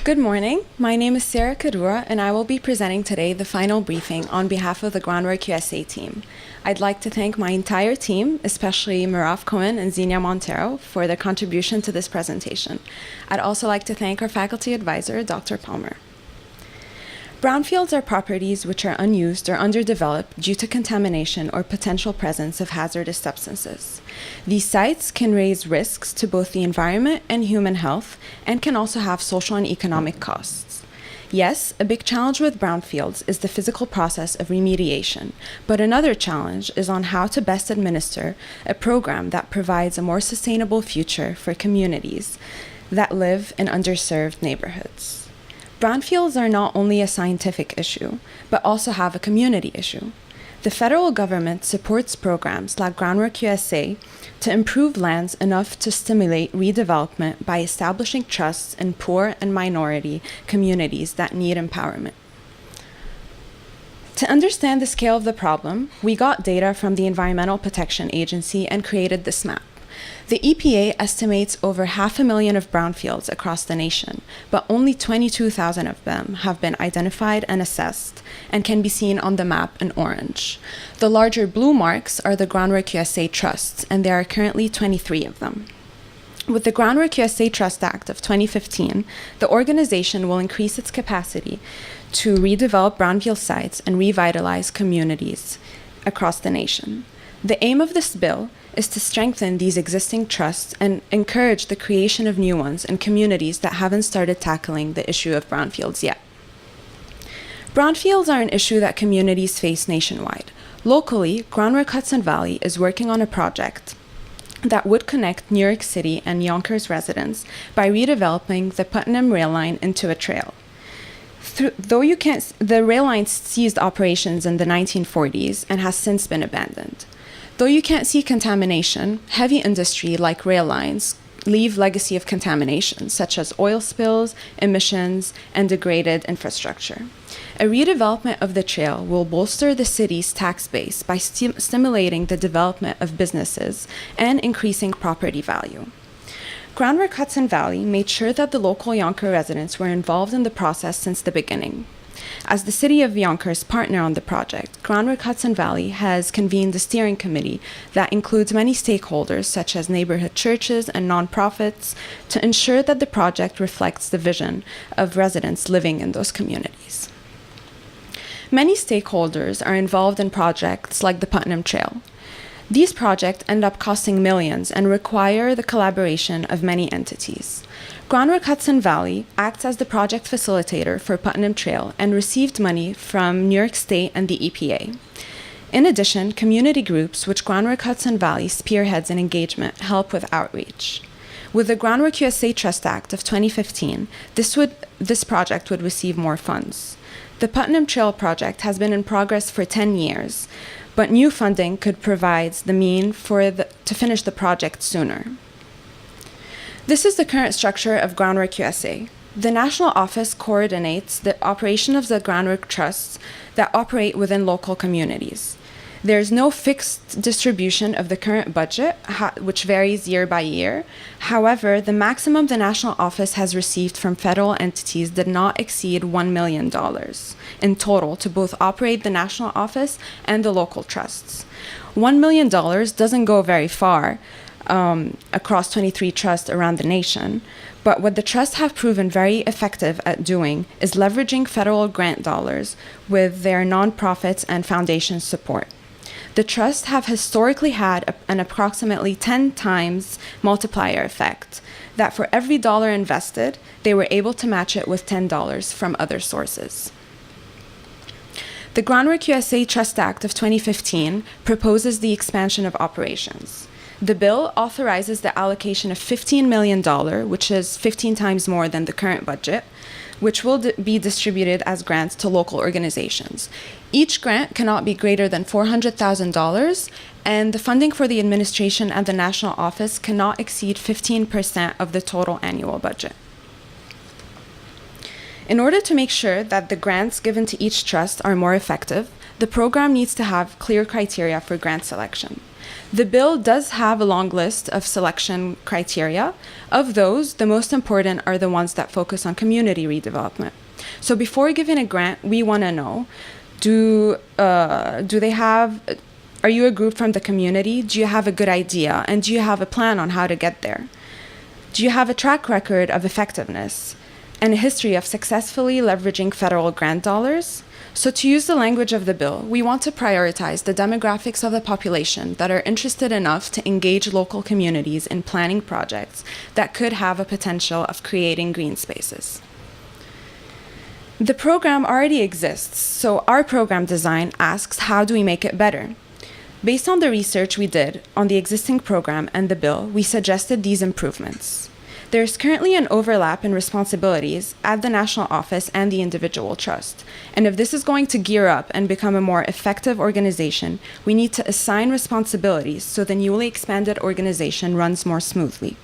Good morning. My name is Sara Kaddoura, and I will be presenting today the final briefing on behalf of the Groundwork USA team. I'd like to thank my entire team, especially Marav Cohen and Zinia Montero, for their contribution to this presentation. I'd also like to thank our faculty advisor, Dr. Palmer. Brownfields are properties which are unused or underdeveloped due to contamination or potential presence of hazardous substances. These sites can raise risks to both the environment and human health and can also have social and economic costs. Yes, a big challenge with brownfields is the physical process of remediation, but another challenge is on how to best administer a program that provides a more sustainable future for communities that live in underserved neighborhoods. Brownfields are not only a scientific issue, but also have a community issue. The federal government supports programs like Groundwork USA to improve lands enough to stimulate redevelopment by establishing trusts in poor and minority communities that need empowerment. To understand the scale of the problem, we got data from the Environmental Protection Agency and created this map. The EPA estimates over 500,000 of brownfields across the nation, but only 22,000 of them have been identified and assessed and can be seen on the map in orange. The larger blue marks are the Groundwork USA trusts, and there are currently 23 of them. With the Groundwork USA Trust Act of 2015, the organization will increase its capacity to redevelop brownfield sites and revitalize communities across the nation. The aim of this bill is to strengthen these existing trusts and encourage the creation of new ones in communities that haven't started tackling the issue of brownfields yet. Brownfields are an issue that communities face nationwide. Locally, Groundwork Hudson Valley is working on a project that would connect New York City and Yonkers residents by redeveloping the Putnam Rail line into a trail. The rail line ceased operations in the 1940s and has since been abandoned. Though you can't see contamination, heavy industry like rail lines leave legacy of contamination, such as oil spills, emissions, and degraded infrastructure. A redevelopment of the trail will bolster the city's tax base by stimulating the development of businesses and increasing property value. Groundwork Hudson Valley made sure that the local Yonkers residents were involved in the process since the beginning. As the City of Yonkers partner on the project, Groundwork Hudson Valley has convened a steering committee that includes many stakeholders, such as neighborhood churches and nonprofits, to ensure that the project reflects the vision of residents living in those communities. Many stakeholders are involved in projects like the Putnam Trail. These projects end up costing millions and require the collaboration of many entities. Groundwork Hudson Valley acts as the project facilitator for Putnam Trail and received money from New York State and the EPA. In addition, community groups, which Groundwork Hudson Valley spearheads in engagement, help with outreach. With the Groundwork USA Trust Act of 2015, this project would receive more funds. The Putnam Trail project has been in progress for 10 years, but new funding could provide the means to finish the project sooner. This is the current structure of Groundwork USA. The national office coordinates the operation of the groundwork trusts that operate within local communities. There is no fixed distribution of the current budget, which varies year by year. However, the maximum the national office has received from federal entities did not exceed $1 million in total to both operate the national office and the local trusts. $1 million doesn't go very far across 23 trusts around the nation, but what the trusts have proven very effective at doing is leveraging federal grant dollars with their nonprofits and foundation support. The trusts have historically had an approximately 10 times multiplier effect, that for every dollar invested, they were able to match it with $10 from other sources. The Groundwork USA Trust Act of 2015 proposes the expansion of operations. The bill authorizes the allocation of $15 million, which is 15 times more than the current budget, which will be distributed as grants to local organizations. Each grant cannot be greater than $400,000, and the funding for the administration and the national office cannot exceed 15% of the total annual budget. In order to make sure that the grants given to each trust are more effective, the program needs to have clear criteria for grant selection. The bill does have a long list of selection criteria. Of those, the most important are the ones that focus on community redevelopment. So before giving a grant, we want to know, are you a group from the community? Do you have a good idea? And do you have a plan on how to get there? Do you have a track record of effectiveness and a history of successfully leveraging federal grant dollars? So to use the language of the bill, we want to prioritize the demographics of the population that are interested enough to engage local communities in planning projects that could have a potential of creating green spaces. The program already exists, so our program design asks, how do we make it better? Based on the research we did on the existing program and the bill, we suggested these improvements. There is currently an overlap in responsibilities at the national office and the individual trust. And if this is going to gear up and become a more effective organization, we need to assign responsibilities so the newly expanded organization runs more smoothly.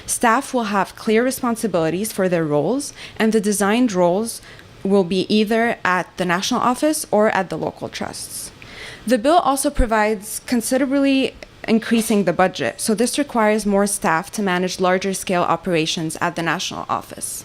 Staff will have clear responsibilities for their roles, and the designed roles will be either at the national office or at the local trusts. The bill also provides considerably increasing the budget, so this requires more staff to manage larger scale operations at the national office.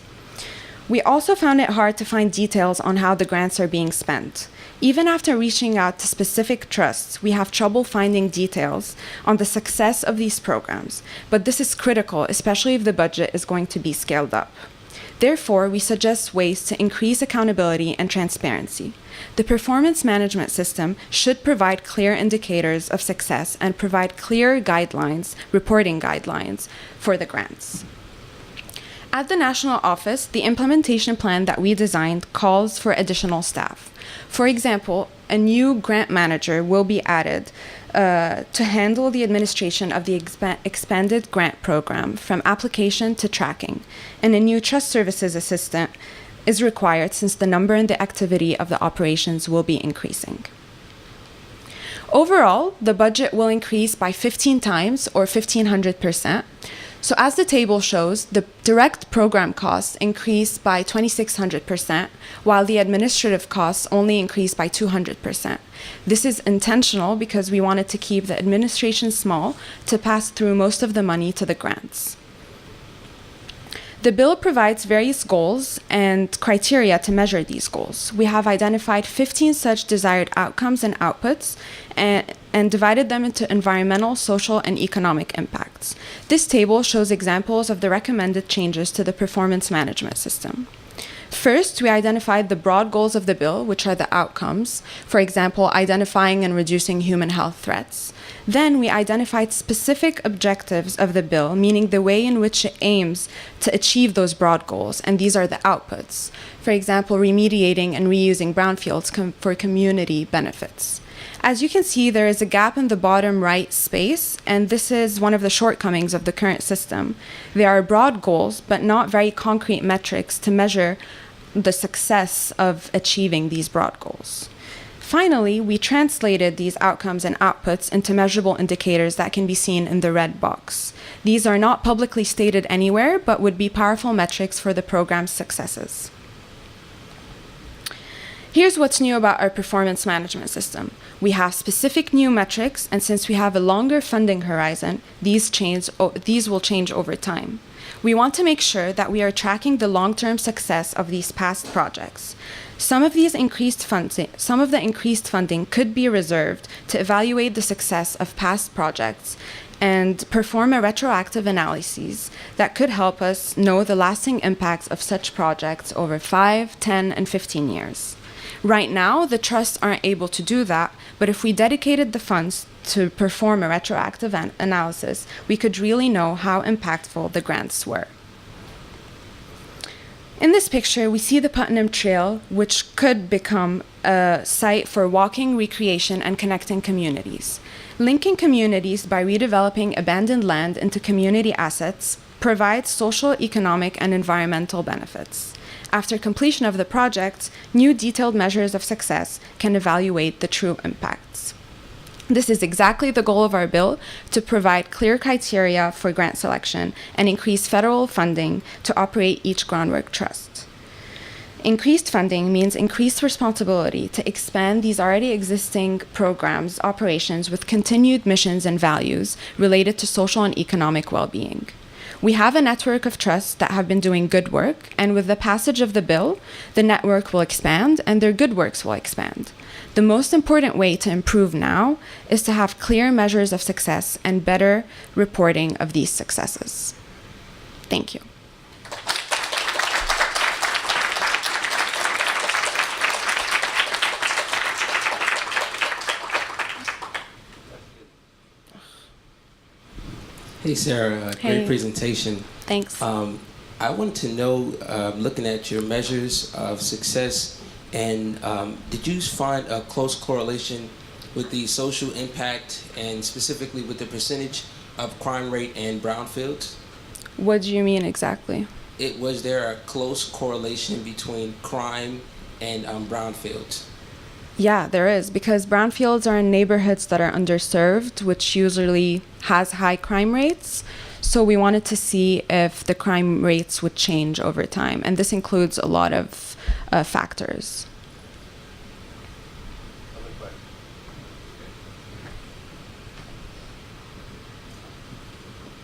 We also found it hard to find details on how the grants are being spent. Even after reaching out to specific trusts, we have trouble finding details on the success of these programs, but this is critical, especially if the budget is going to be scaled up. Therefore, we suggest ways to increase accountability and transparency. The performance management system should provide clear indicators of success and provide clear guidelines, reporting guidelines for the grants. At the national office, the implementation plan that we designed calls for additional staff. For example, a new grant manager will be added to handle the administration of the expanded grant program from application to tracking, and a new trust services assistant is required since the number and the activity of the operations will be increasing. Overall, the budget will increase by 15 times or 1,500%. So as the table shows, the direct program costs increase by 2,600%, while the administrative costs only increase by 200%. This is intentional because we wanted to keep the administration small to pass through most of the money to the grants. The bill provides various goals and criteria to measure these goals. We have identified 15 such desired outcomes and outputs and divided them into environmental, social, and economic impacts. This table shows examples of the recommended changes to the performance management system. First, we identified the broad goals of the bill, which are the outcomes, for example, identifying and reducing human health threats. Then we identified specific objectives of the bill, meaning the way in which it aims to achieve those broad goals, and these are the outputs. For example, remediating and reusing brownfields for community benefits. As you can see, there is a gap in the bottom right space, and this is one of the shortcomings of the current system. There are broad goals, but not very concrete metrics to measure the success of achieving these broad goals. Finally, we translated these outcomes and outputs into measurable indicators that can be seen in the red box. These are not publicly stated anywhere, but would be powerful metrics for the program's successes. Here's what's new about our performance management system. We have specific new metrics, and since we have a longer funding horizon, these will change over time. We want to make sure that we are tracking the long-term success of these past projects. Some of the increased funding could be reserved to evaluate the success of past projects and perform a retroactive analysis that could help us know the lasting impacts of such projects over 5, 10, and 15 years. Right now, the trusts aren't able to do that, but if we dedicated the funds to perform a retroactive analysis, we could really know how impactful the grants were. In this picture, we see the Putnam Trail, which could become a site for walking, recreation, and connecting communities. Linking communities by redeveloping abandoned land into community assets provides social, economic, and environmental benefits. After completion of the project, new detailed measures of success can evaluate the true impacts. This is exactly the goal of our bill, to provide clear criteria for grant selection and increase federal funding to operate each Groundwork Trust. Increased funding means increased responsibility to expand these already existing programs, operations with continued missions and values related to social and economic well-being. We have a network of trusts that have been doing good work, and with the passage of the bill, the network will expand and their good works will expand. The most important way to improve now is to have clear measures of success and better reporting of these successes. Thank you. Hey, Sara, Hey. great presentation. Thanks. I wanted to know, looking at your measures of success, and did you find a close correlation with the social impact and specifically with the percentage of crime rate in brownfields? What do you mean exactly? Was there a close correlation between crime and brownfields? Yeah, there is, because brownfields are in neighborhoods that are underserved, which usually has high crime rates. So we wanted to see if the crime rates would change over time. And this includes a lot of factors.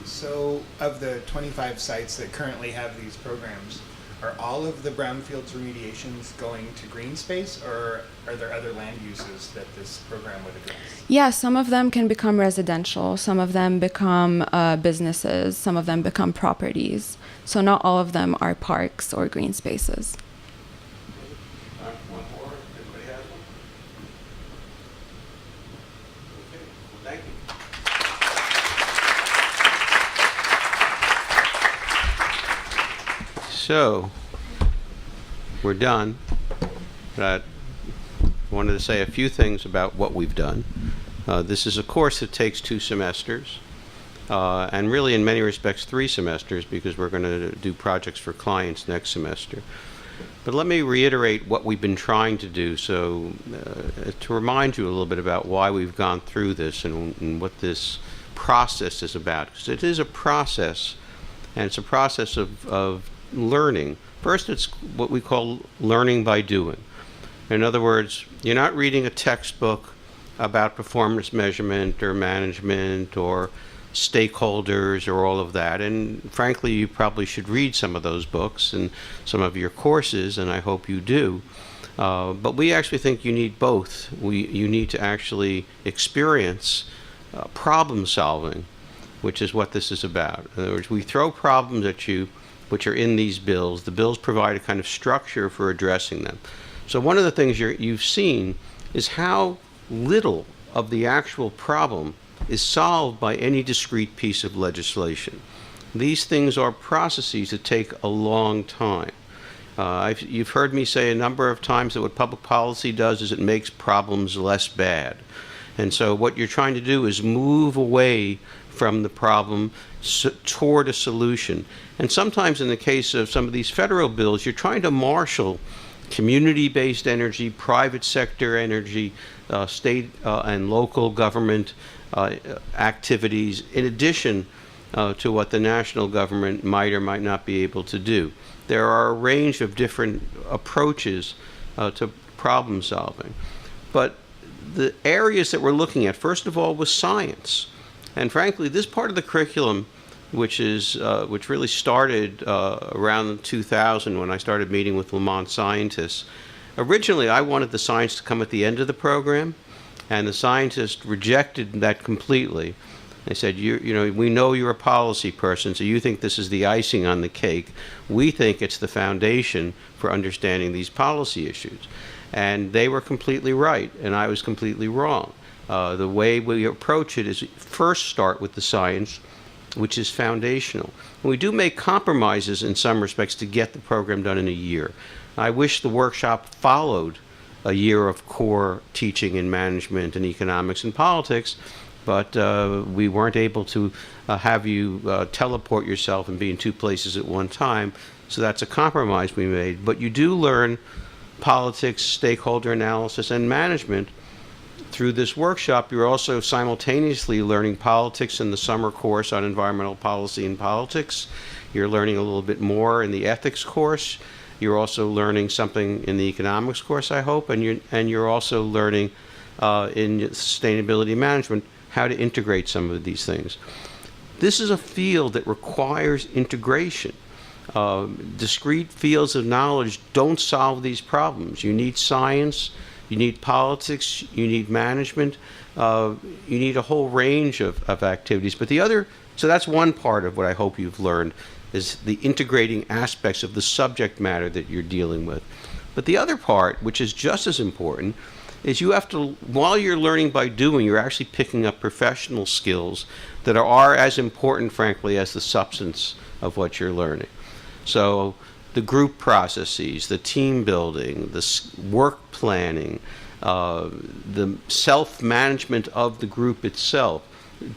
So, of the 25 sites that currently have these programs, are all of the brownfields remediations going to green space, or are there other land uses that this program would address? Yeah, some of them can become residential, some of them become businesses, some of them become properties. So not all of them are parks or green spaces. One more. Anybody has one? Okay. Well, thank you. So, we're done. But I wanted to say a few things about what we've done. This is a course that takes 2 semesters, and really in many respects 3 semesters, because we're going to do projects for clients next semester. But let me reiterate what we've been trying to do, so to remind you a little bit about why we've gone through this and what this process is about. Because it is a process, and it's a process of learning. First, it's what we call learning by doing. In other words, you're not reading a textbook about performance measurement or management or stakeholders or all of that. And frankly, you probably should read some of those books and some of your courses, and I hope you do. But we actually think you need both. You need to actually experience problem solving, which is what this is about. In other words, we throw problems at you which are in these bills. The bills provide a kind of structure for addressing them. So one of the things you've seen is how little of the actual problem is solved by any discrete piece of legislation. These things are processes that take a long time. You've heard me say a number of times that what public policy does is it makes problems less bad. And so what you're trying to do is move away from the problem toward a solution. And sometimes in the case of some of these federal bills, you're trying to marshal community-based energy, private sector energy, state and local government activities, in addition to what the national government might or might not be able to do. There are a range of different approaches to problem solving. But the areas that we're looking at, first of all, was science. And frankly, this part of the curriculum, which really started around 2000 when I started meeting with Lamont scientists. Originally, I wanted the science to come at the end of the program, and the scientists rejected that completely. They said, we know you're a policy person, so you think this is the icing on the cake. We think it's the foundation for understanding these policy issues. And they were completely right, and I was completely wrong. The way we approach it is first start with the science, which is foundational. And we do make compromises in some respects to get the program done in a year. I wish the workshop followed a year of core teaching in management and economics and politics, but we weren't able to have you teleport yourself and be in 2 places at one time, so that's a compromise we made. But you do learn politics, stakeholder analysis, and management through this workshop. You're also simultaneously learning politics in the summer course on environmental policy and politics. You're learning a little bit more in the ethics course, You're also learning something in the economics course, I hope, and you're also learning in sustainability management how to integrate some of these things. This is a field that requires integration. Discrete fields of knowledge don't solve these problems. You need science, you need politics, you need management, you need a whole range of activities. But so that's one part of what I hope you've learned, is the integrating aspects of the subject matter that you're dealing with. But the other part, which is just as important, is you have to, while you're learning by doing, you're actually picking up professional skills that are as important, frankly, as the substance of what you're learning. So the group processes, the team building, the work planning, the self-management of the group itself,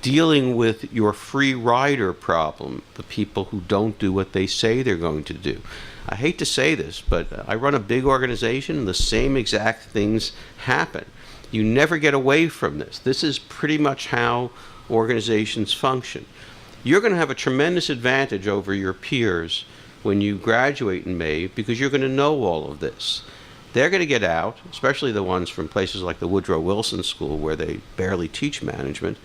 dealing with your free rider problem, the people who don't do what they say they're going to do. I hate to say this, but I run a big organization and the same exact things happen. You never get away from this. This is pretty much how organizations function. You're going to have a tremendous advantage over your peers when you graduate in May because you're going to know all of this. They're going to get out, especially the ones from places like the Woodrow Wilson School where they barely teach management,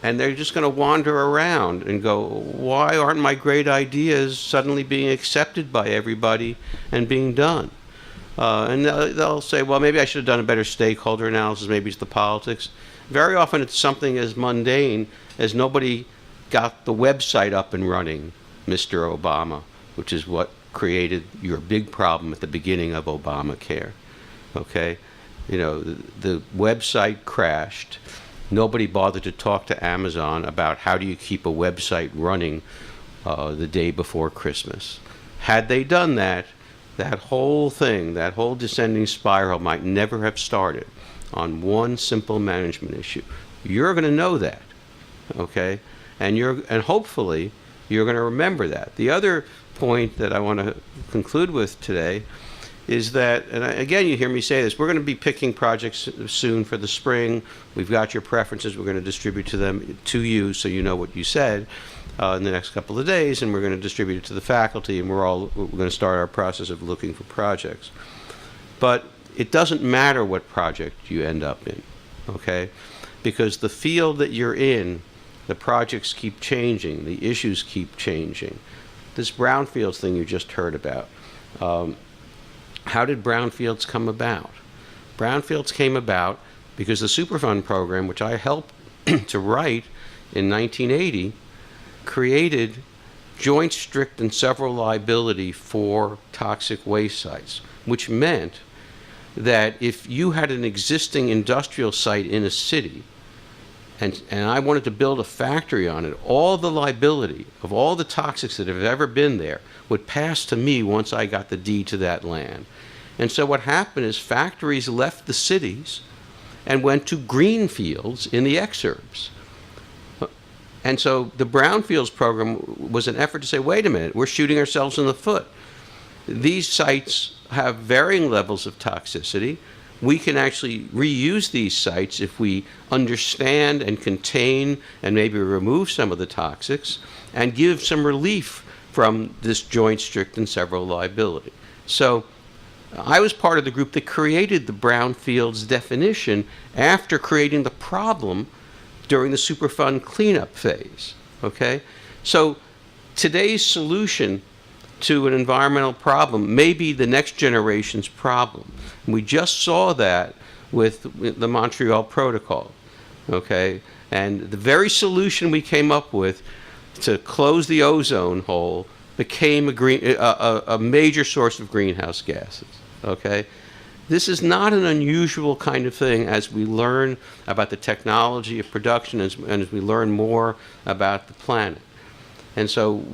and they're just going to wander around and go, why aren't my great ideas suddenly being accepted by everybody and being done? And they'll say, well, maybe I should have done a better stakeholder analysis, maybe it's the politics. Very often it's something as mundane as nobody got the website up and running, Mr. Obama, which is what created your big problem at the beginning of Obamacare. Okay? You know, the website crashed. Nobody bothered to talk to Amazon about how do you keep a website running the day before Christmas. Had they done that, that whole thing, that whole descending spiral might never have started on one simple management issue. You're going to know that, okay? And hopefully you're going to remember that. The other point that I want to conclude with today is that, and again, you hear me say this, we're going to be picking projects soon for the spring. We've got your preferences. We're going to distribute them to you so you know what you said in the next couple of days, and we're going to distribute it to the faculty, and we're going to start our process of looking for projects. But it doesn't matter what project you end up in, okay? Because the field that you're in, the projects keep changing, the issues keep changing. This Brownfields thing you just heard about, how did Brownfields come about? Brownfields came about because the Superfund program, which I helped to write in 1980, created joint, strict, and several liability for toxic waste sites, which meant that if you had an existing industrial site in a city and I wanted to build a factory on it, all the liability of all the toxics that have ever been there would pass to me once I got the deed to that land. And so what happened is factories left the cities and went to green fields in the exurbs. And so the Brownfields program was an effort to say, wait a minute, we're shooting ourselves in the foot. These sites have varying levels of toxicity. We can actually reuse these sites if we understand and contain and maybe remove some of the toxics and give some relief from this joint, strict, and several liability. So I was part of the group that created the Brownfields definition after creating the problem during the Superfund cleanup phase, okay? So today's solution to an environmental problem may be the next generation's problem. We just saw that with the Montreal Protocol, okay? And the very solution we came up with to close the ozone hole became a major source of greenhouse gases, okay? This is not an unusual kind of thing as we learn about the technology of production and as we learn more about the planet. And so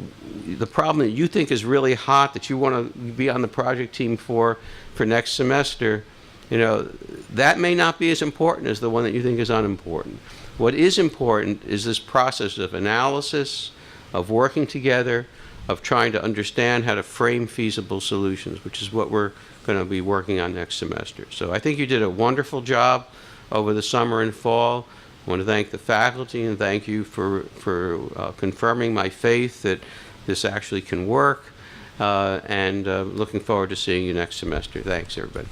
the problem that you think is really hot that you want to be on the project team for next semester, you know, that may not be as important as the one that you think is unimportant. What is important is this process of analysis, of working together, of trying to understand how to frame feasible solutions, which is what we're going to be working on next semester. So I think you did a wonderful job over the summer and fall. I want to thank the faculty and thank you for confirming my faith that this actually can work. and looking forward to seeing you next semester. Thanks, everybody.